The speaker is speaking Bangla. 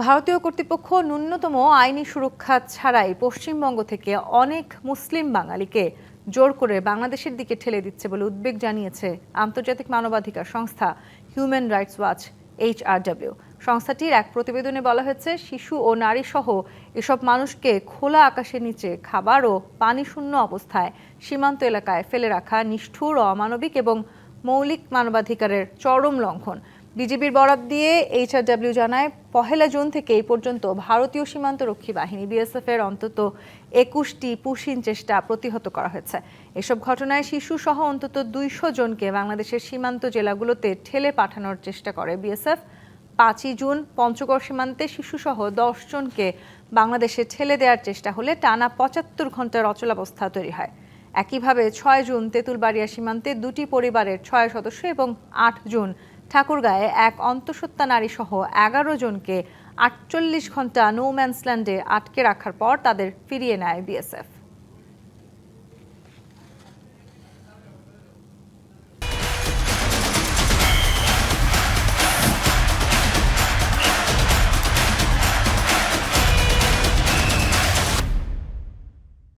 ভারতীয় কর্তৃপক্ষ ন্যূনতম আইনি সুরক্ষা ছাড়াই পশ্চিমবঙ্গ থেকে অনেক মুসলিম বাঙালিকে জোর করে বাংলাদেশের দিকে ঠেলে দিচ্ছে বলে উদ্বেগ জানিয়েছে আন্তর্জাতিক মানবাধিকার সংস্থা হিউম্যান রাইটস ওয়াচ HRW। সংস্থাটির এক প্রতিবেদনে বলা হয়েছে, শিশু ও নারী সহ এসব মানুষকে খোলা আকাশের নিচে খাবার ও পানি শূন্য অবস্থায় সীমান্ত এলাকায় ফেলে রাখা নিষ্ঠুর, অমানবিক এবং মৌলিক মানবাধিকারের চরম লঙ্ঘন। বিজিবির বরাত দিয়ে HRW জানায়, 1 জুন থেকে এই পর্যন্ত ভারতীয় সীমান্তরক্ষী বাহিনী BSF এর অন্তত 21টি পুশিন চেষ্টা প্রতিহত করা হয়েছে। এসব ঘটনায় শিশু সহ অন্তত 200 জনকে বাংলাদেশের সীমান্ত জেলাগুলোতে ঠেলে পাঠানোর চেষ্টা করে BSF। 5 জুন পঞ্চগড় সীমান্তে শিশুসহ 10 জনকে বাংলাদেশে ঠেলে দেওয়ার চেষ্টা হলে টানা 75 ঘন্টার অচলাবস্থা তৈরি হয়। একইভাবে 6 জুন তেঁতুলবাড়িয়া সীমান্তে 2টি পরিবারের 6 সদস্য এবং 8 জুন ঠাকুরগাঁয়ে এক অন্তঃসত্ত্বা নারী সহ 11 জনকে 48 ঘন্টা নো ম্যানস ল্যান্ডে আটকে রাখার পর তাদের ফিরিয়ে নেয় BSF।